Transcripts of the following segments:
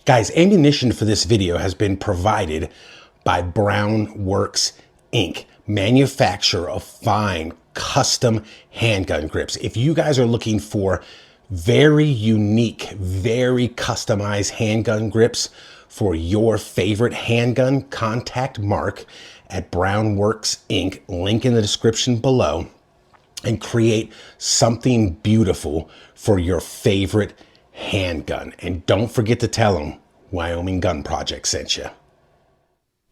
Guys, ammunition for this video has been provided by Browne Works Inc., manufacturer of fine custom handgun grips. If you guys are looking for very unique, very customized handgun grips for your favorite handgun, contact Mark at Browne Works Inc., link in the description below, and create something beautiful for your favorite handgun. And don't forget to tell them Wyoming Gun Project sent you.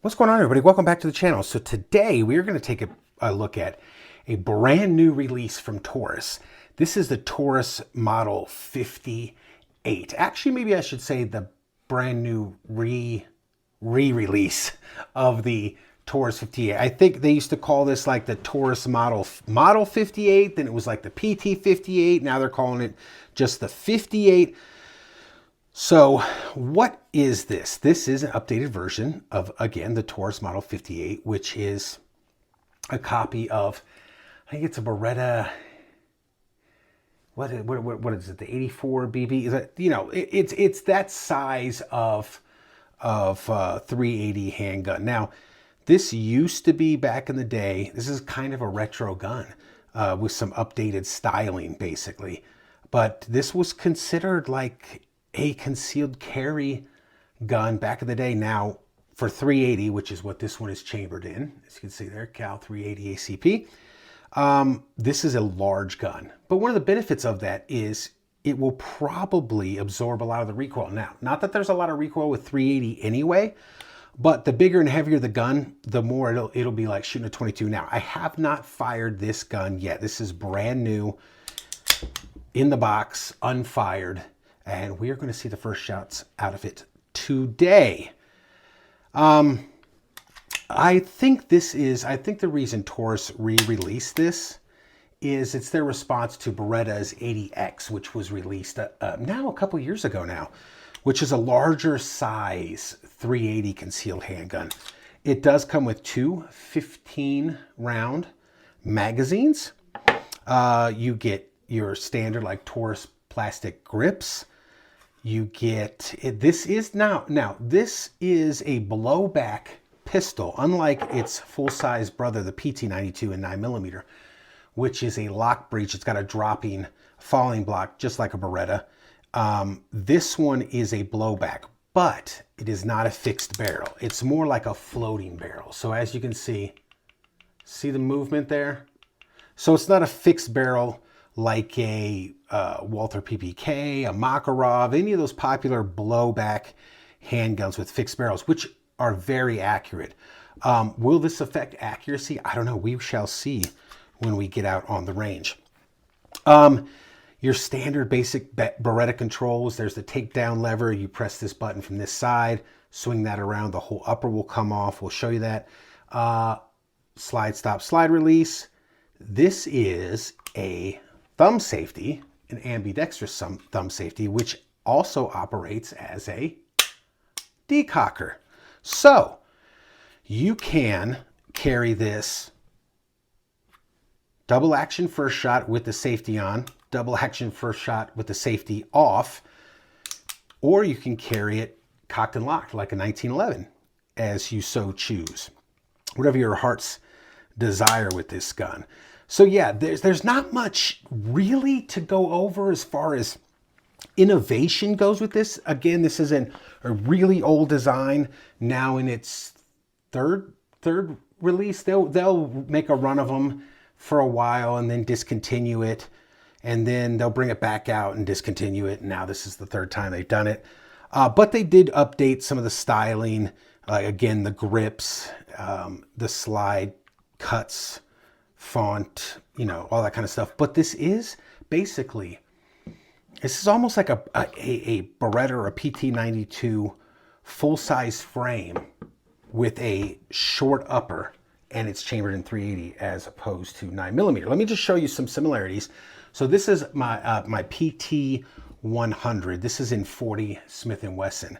What's going on, everybody? Welcome back to the channel. So today we're going to take a look at a brand new release from Taurus. This is the Taurus Model 58. Actually, maybe I should say the brand new re-release of the Taurus 58. I think they used to call this like the Taurus Model 58. Then it was like the PT 58. Now they're calling it just the 58. So what is this? This is an updated version of, again, the Taurus Model 58, which is a copy of, I think it's a Beretta. What is it? The 84 BB? Is it, you know, it's that size of 380 handgun. Now, this used to be back in the day. This is kind of a retro gun with some updated styling, basically. But this was considered like a concealed carry gun back in the day. Now, for 380, which is what this one is chambered in, as you can see there, Cal 380 ACP. This is a large gun. But one of the benefits of that is it will probably absorb a lot of the recoil. Now, not that there's a lot of recoil with 380 anyway, but the bigger and heavier the gun, the more it'll be like shooting a 22. Now, I have not fired this gun yet. This is brand new, in the box, unfired, and we are going to see the first shots out of it today. I think the reason Taurus re-released this is it's their response to Beretta's 80X, which was released now a couple years ago now, which is a larger size 380 concealed handgun. It does come with two 15-round magazines. You get your standard like Taurus plastic grips. You get this is this is a blowback pistol, unlike its full-size brother, the PT92 in 9mm, which is a lock breech. It's got a falling block, just like a Beretta. This one is a blowback, but it is not a fixed barrel. It's more like a floating barrel. So as you can see the movement there? So it's not a fixed barrel like a Walther PPK, a Makarov, any of those popular blowback handguns with fixed barrels, which are very accurate. Will this affect accuracy? I don't know. We shall see when we get out on the range. Your standard basic Beretta controls. There's the takedown lever. You press this button from this side, swing that around. The whole upper will come off. We'll show you that. Slide, stop, slide, release. This is a thumb safety, an ambidextrous thumb safety, which also operates as a decocker. So you can carry this double action first shot with the safety on, double action first shot with the safety off, or you can carry it cocked and locked like a 1911 as you so choose. Whatever your heart's desire with this gun. So yeah, there's not much really to go over as far as innovation goes with this. Again, this is a really old design, now in its third release. They'll make a run of them for a while and then discontinue it, and then they'll bring it back out and discontinue it. And now this is the third time they've done it. But they did update some of the styling, again, the grips, the slide cuts, font, you know, all that kind of stuff. But this is basically, this is almost like a Beretta or a PT92 full-size frame with a short upper, and it's chambered in 380 as opposed to 9mm. Let me just show you some similarities. So this is my PT 100. This is in 40 Smith & Wesson.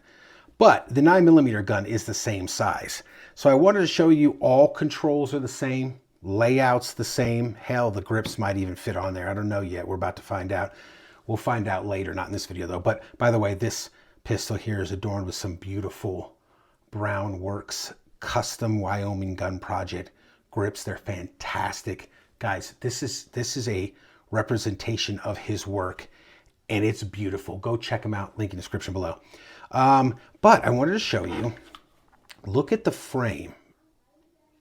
But the 9mm gun is the same size. So I wanted to show you all controls are the same. Layout's the same. Hell, the grips might even fit on there. I don't know yet. We're about to find out. We'll find out later, not in this video though. But by the way, this pistol here is adorned with some beautiful Browne Works custom Wyoming gun project grips. They're fantastic. Guys, this is a representation of his work, and it's beautiful. Go check him out. Link in the description below. But I wanted to show you, look at the frame.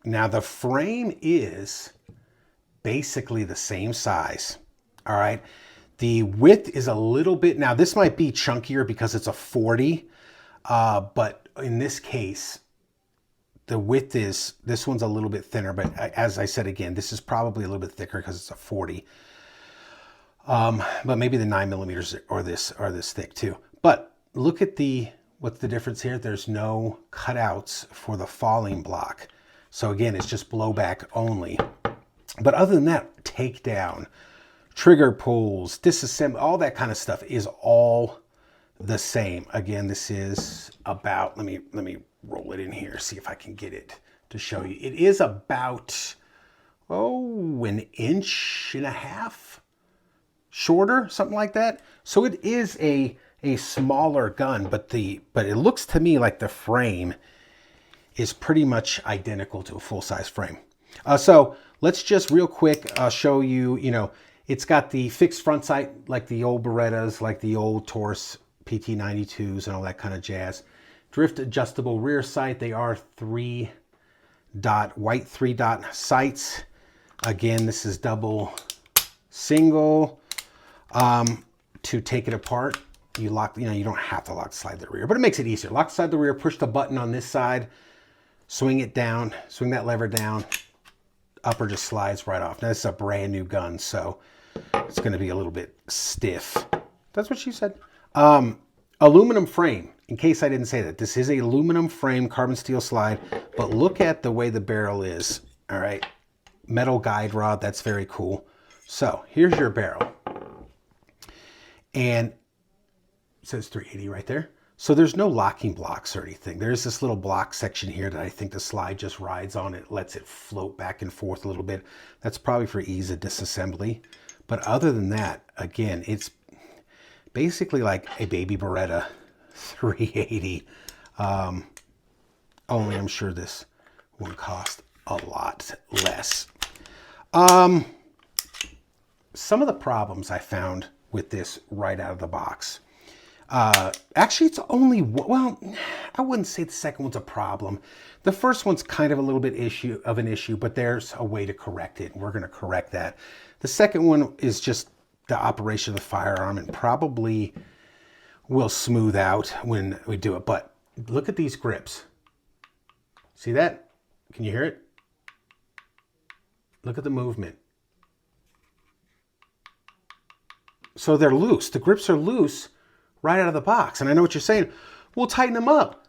Now the frame is basically the same size. All right. The width is a little bit, now this might be chunkier because it's a 40, but in this case, the width is, this one's a little bit thinner, but as I said again, this is probably a little bit thicker because it's a 40. But maybe the 9mm are this thick too. But look at what's the difference here? There's no cutouts for the falling block. So again, it's just blowback only. But other than that, takedown, trigger pulls, disassemble, all that kind of stuff is all the same. Again, this is about, let me roll it in here, see if I can get it to show you. It is about, an inch and a half shorter, something like that. So it is a smaller gun, but it looks to me like the frame is pretty much identical to a full-size frame. So let's just real quick show you, it's got the fixed front sight like the old Berettas, like the old Taurus PT92s and all that kind of jazz. Drift adjustable rear sight. They are white 3-dot sights. Again, this is double single. To take it apart, you lock, you don't have to lock slide the rear, but it makes it easier. Lock slide the rear, push the button on this side, swing it down, swing that lever down, upper just slides right off. Now this is a brand new gun, so it's going to be a little bit stiff. That's what she said. Aluminum frame, in case I didn't say that. This is a aluminum frame, carbon steel slide, but look at the way the barrel is. All right. Metal guide rod, that's very cool. So here's your barrel. And it says 380 right there. So there's no locking blocks or anything. There's this little block section here that I think the slide just rides on. It lets it float back and forth a little bit. That's probably for ease of disassembly. But other than that, again, it's basically like a baby Beretta 380. Only I'm sure this will cost a lot less. Some of the problems I found with this right out of the box. Actually, it's only, well, I wouldn't say the second one's a problem. The first one's kind of a little bit of an issue, but there's a way to correct it. And we're going to correct that. The second one is just the operation of the firearm and probably will smooth out when we do it. But look at these grips. See that? Can you hear it? Look at the movement. So they're loose. The grips are loose right out of the box. And I know what you're saying. We'll tighten them up.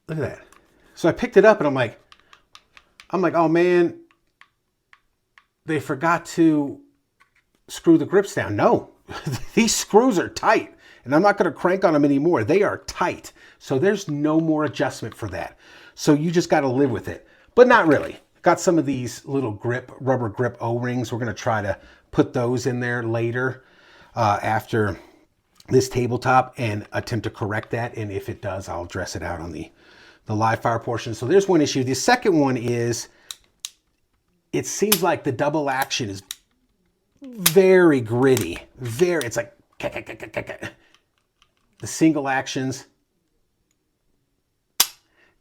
Look at that. So I picked it up and I'm like, oh man, they forgot to screw the grips down. No, these screws are tight and I'm not going to crank on them anymore. They are tight. So there's no more adjustment for that. So you just got to live with it, but not really. Got some of these little rubber grip O-rings. We're going to try to put those in there later after this tabletop and attempt to correct that. And if it does, I'll dress it out on the live fire portion. So there's one issue. The second one is it seems like the double action is very gritty. It's like the single actions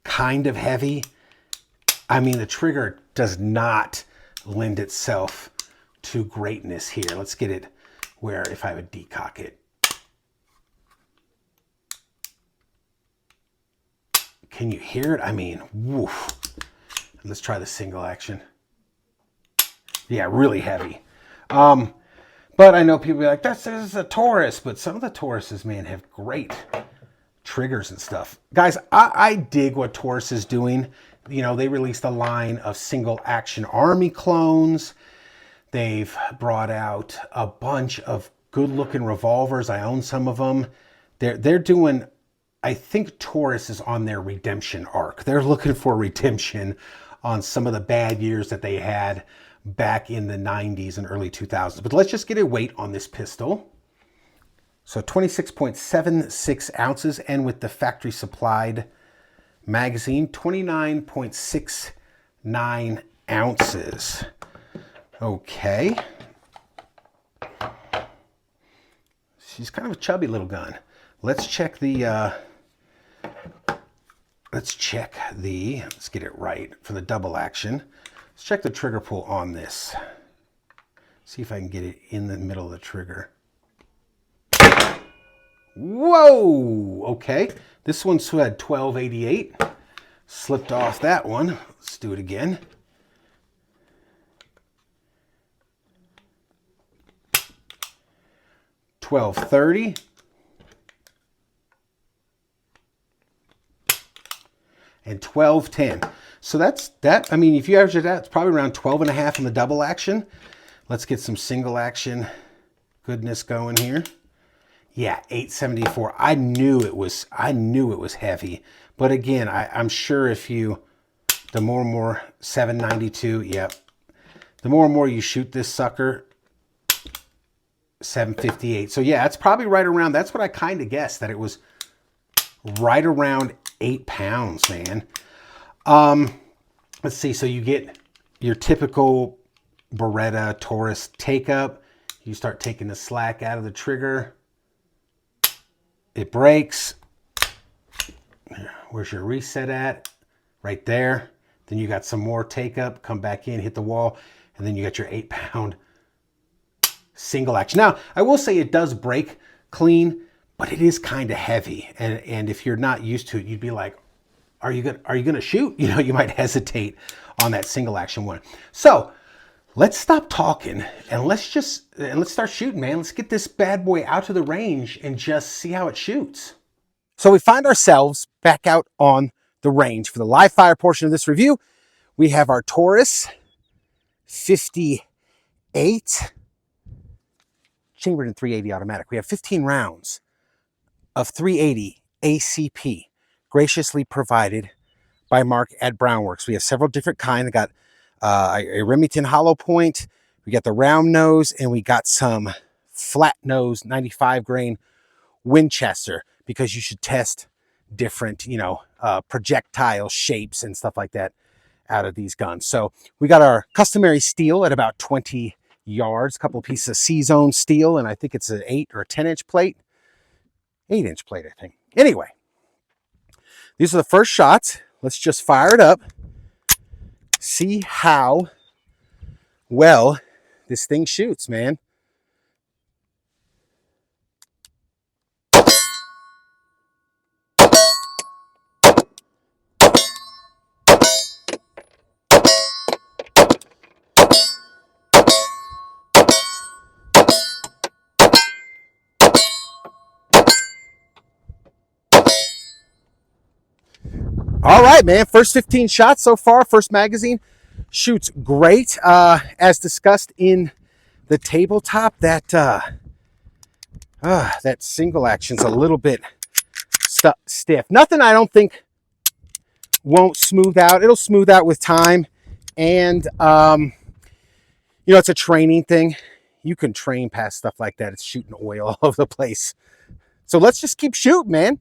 kind of heavy. I mean, the trigger does not lend itself to greatness here. Let's get it where if I would decock it. Can you hear it? I mean, woof. Let's try the single action. Yeah, really heavy. But I know people be like, this is a Taurus, but some of the Tauruses, man, have great triggers and stuff. Guys, I dig what Taurus is doing. You know, they released a line of single action army clones. They've brought out a bunch of good looking revolvers. I own some of them. They're doing, I think Taurus is on their redemption arc. They're looking for redemption on some of the bad years that they had back in the 90s and early 2000s. But let's just get a weight on this pistol. So 26.76 ounces, and with the factory supplied magazine, 29.69 ounces. Okay. She's kind of a chubby little gun. Let's check the, let's get it right for the double action. Let's check the trigger pull on this. See if I can get it in the middle of the trigger. Whoa! Okay. This one had 1288. Slipped off that one. Let's do it again. $12.30. And $12.10. So that's that. I mean, if you average it out, it's probably around 12.5 in the double action. Let's get some single action goodness going here. Yeah, 874. I knew it was heavy. But again, I'm sure if you, the more and more 792, yep. The more and more you shoot this sucker, 758. So yeah, it's probably right around, that's what I kind of guessed, that it was right around 8 pounds, man. Let's see, so you get your typical Beretta Taurus take up. You start taking the slack out of the trigger. It breaks. Where's your reset at? Right there. Then you got some more take up, come back in, hit the wall, and then you got your 8 pound single action. Now, I will say it does break clean, but it is kind of heavy. And if you're not used to it, you'd be like, are you gonna shoot? You know, you might hesitate on that single action one. So let's stop talking and let's start shooting, man. Let's get this bad boy out to the range and just see how it shoots. So we find ourselves back out on the range for the live fire portion of this review. We have our Taurus 58 chambered in 380 automatic. We have 15 rounds of 380 ACP, graciously provided by Mark at Browne Works. We have several different kinds. We got a Remington hollow point, we got the round nose, and we got some flat nose 95 grain Winchester, because you should test different, you know, projectile shapes and stuff like that out of these guns. So we got our customary steel at about 20 yards, a couple of pieces of C-zone steel, and I think it's an 8 or 10-inch plate. 8-inch plate, I think. Anyway, these are the first shots. Let's just fire it up. See how well this thing shoots, man. All right, man. First 15 shots so far. First magazine shoots great. As discussed in the tabletop, that single action's a little bit stiff. Nothing I don't think won't smooth out. It'll smooth out with time. And, you know, it's a training thing. You can train past stuff like that. It's shooting oil all over the place. So let's just keep shooting, man.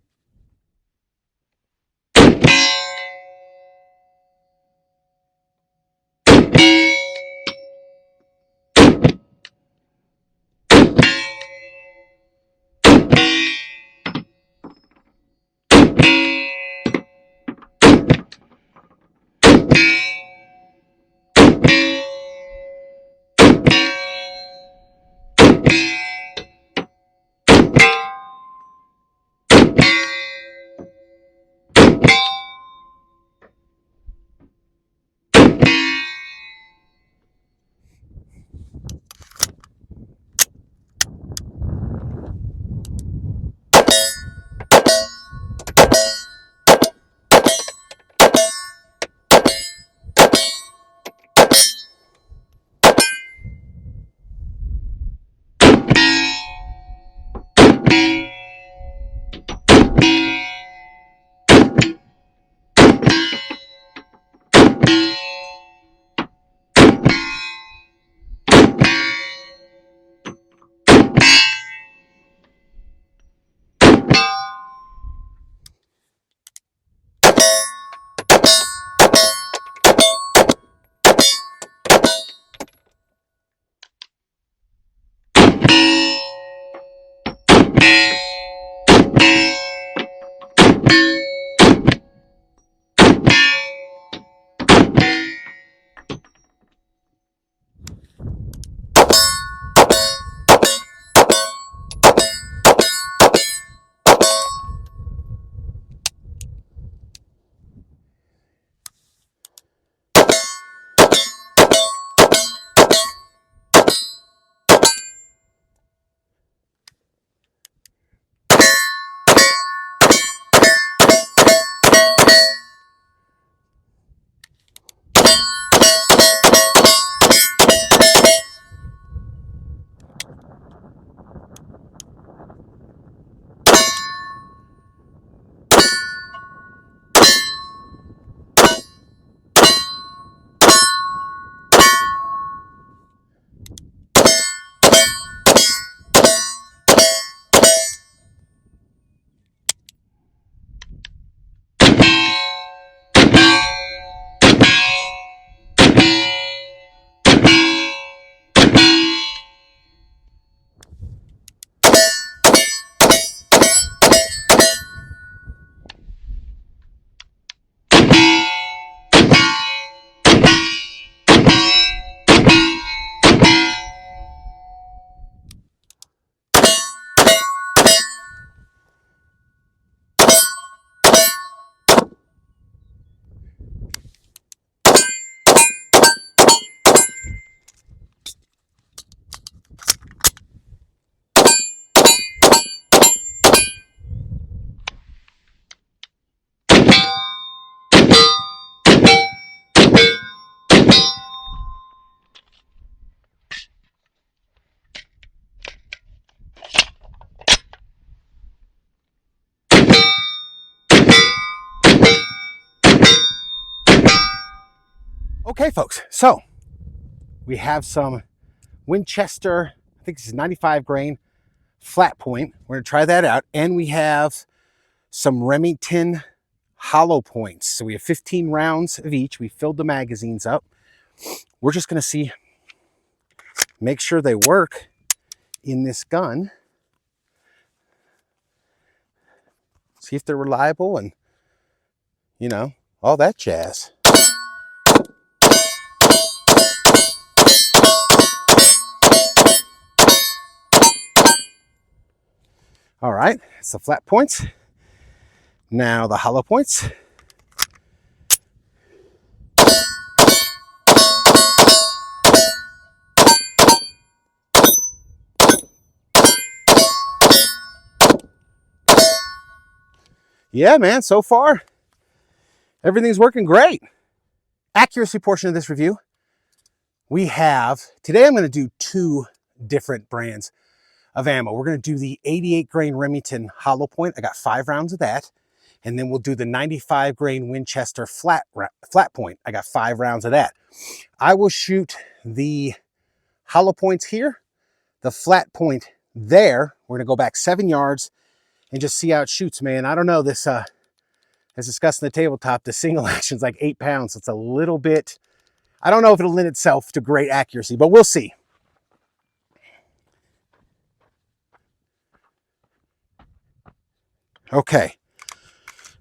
Okay, folks, so we have some Winchester, I think this is 95 grain flat point. We're gonna try that out. And we have some Remington hollow points. So we have 15 rounds of each. We filled the magazines up. We're just gonna see, make sure they work in this gun. See if they're reliable and, you know, all that jazz. All right, it's the flat points. Now the hollow points. Yeah, man, so far, everything's working great. Accuracy portion of this review, we have, today I'm gonna do 2 different brands of ammo. We're gonna do the 88 grain Remington hollow point. I got 5 rounds of that. And then we'll do the 95 grain Winchester flat point. I got 5 rounds of that. I will shoot the hollow points here, the flat point there. We're gonna go back 7 yards and just see how it shoots, man. I don't know, this, as discussed in the tabletop, the single action's like 8 pounds. It's a little bit, I don't know if it'll lend itself to great accuracy, but we'll see. Okay,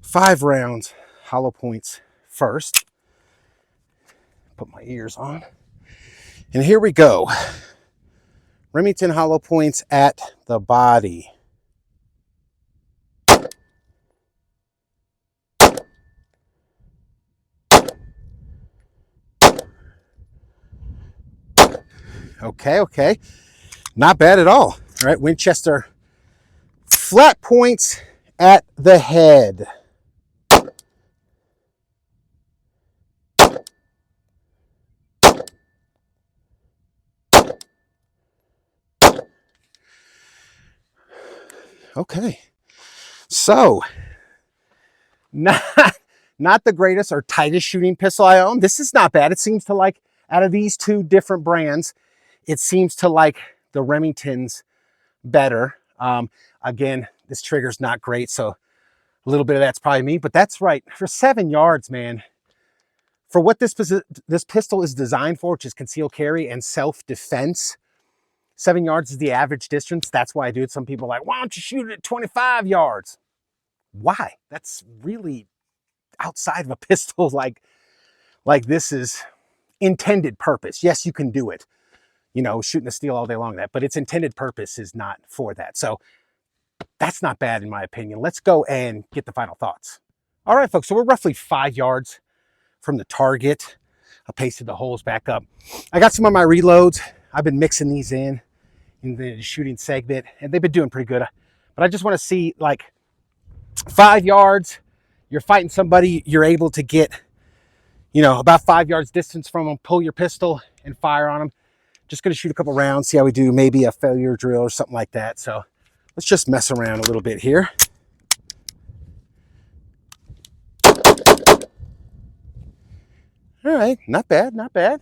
5 rounds, hollow points first. Put my ears on. And here we go. Remington hollow points at the body. Okay. Not bad at all. All right, Winchester flat points at the head. Okay, so not the greatest or tightest shooting pistol I own. This is not bad. It seems to like, out of these 2 different brands, it seems to like the Remingtons better. Again, this trigger's not great, so a little bit of that's probably me, but that's right. For 7 yards, man, for what this pistol is designed for, which is concealed carry and self-defense, 7 yards is the average distance. That's why I do it. Some people are like, why don't you shoot it at 25 yards? Why? That's really outside of a pistol like this is intended purpose. Yes, you can do it. You know, shooting a steel all day long, but its intended purpose is not for that. So that's not bad in my opinion. Let's go and get the final thoughts. All right, folks, so we're roughly 5 yards from the target. I pasted the holes back up. I got some of my reloads. I've been mixing these in the shooting segment, and they've been doing pretty good. But I just want to see, like, 5 yards, you're fighting somebody, you're able to get, you know, about 5 yards distance from them, pull your pistol and fire on them. Just going to shoot a couple rounds, see how we do, maybe a failure drill or something like that. So let's just mess around a little bit here. All right, not bad, not bad.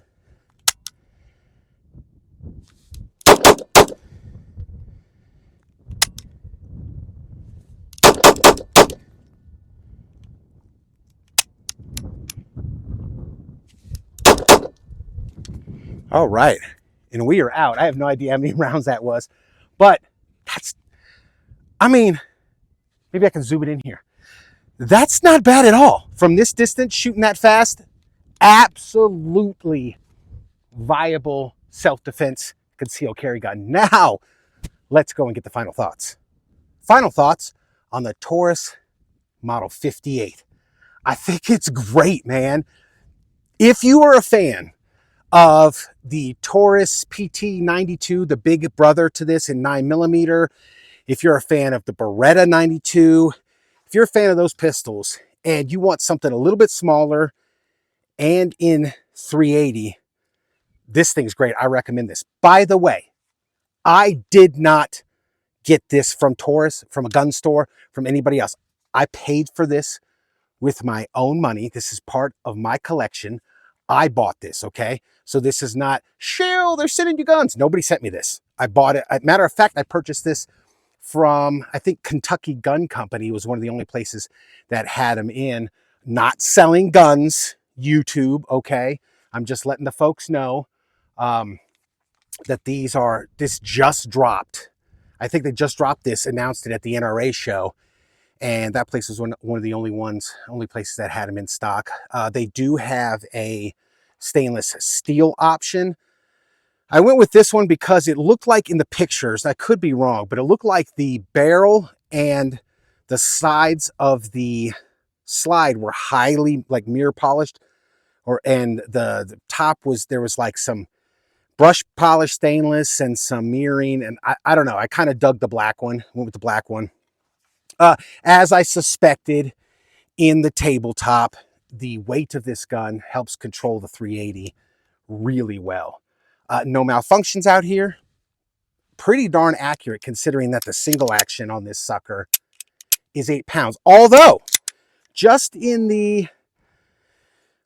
All right, and we are out. I have no idea how many rounds that was, but that's, I mean, maybe I can zoom it in here. That's not bad at all. From this distance, shooting that fast, absolutely viable self-defense concealed carry gun. Now, let's go and get the final thoughts. Final thoughts on the Taurus Model 58. I think it's great, man. If you are a fan of the Taurus PT92, the big brother to this in 9mm, if you're a fan of the Beretta 92, if you're a fan of those pistols and you want something a little bit smaller and in 380, this thing's great. I recommend this. By the way, I did not get this from Taurus, from a gun store, from anybody else. I paid for this with my own money. This is part of my collection. I bought this, okay? So this is not, shill, they're sending you guns. Nobody sent me this. I bought it. Matter of fact, I purchased this from, I think, Kentucky Gun Company was one of the only places that had them in. Not selling guns, YouTube, okay? I'm just letting the folks know that this just dropped. I think they just dropped this, announced it at the NRA show. And that place was one of the only places that had them in stock. They do have a stainless steel option. I went with this one because it looked like in the pictures, I could be wrong, but it looked like the barrel and the sides of the slide were highly like mirror polished, and the top there was like some brush polish stainless and some mirroring. And I don't know, I kind of dug the black one, went with the black one. As I suspected, in the tabletop, the weight of this gun helps control the 380 really well. No malfunctions out here. Pretty darn accurate considering that the single action on this sucker is 8 pounds. Although, just in the,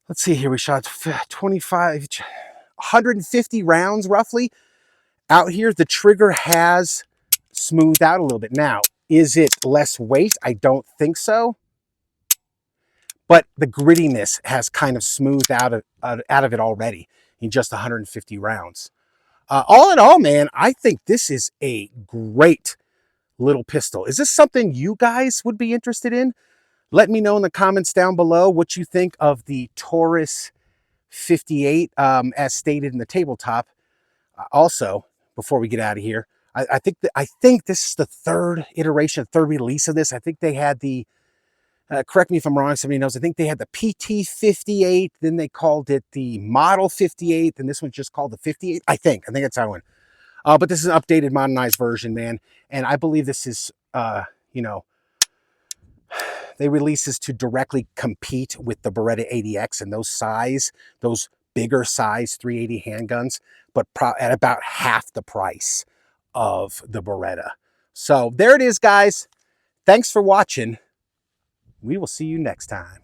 let's see here, we shot 150 rounds roughly. Out here, the trigger has smoothed out a little bit. Now, is it less weight? I don't think so. But the grittiness has kind of smoothed out of it already in just 150 rounds. All in all, man, I think this is a great little pistol. Is this something you guys would be interested in? Let me know in the comments down below what you think of the Taurus 58 as stated in the tabletop. Also, before we get out of here, I think this is the third iteration, third release of this. I think they had the, correct me if I'm wrong, somebody knows, I think they had the PT 58, then they called it the Model 58, and this one's just called the 58, I think that's how it went. But this is an updated, modernized version, man, and I believe this is, you know, they release this to directly compete with the Beretta 80X and those bigger size 380 handguns, but at about half the price of the Beretta. So there it is, guys. Thanks for watching. We will see you next time.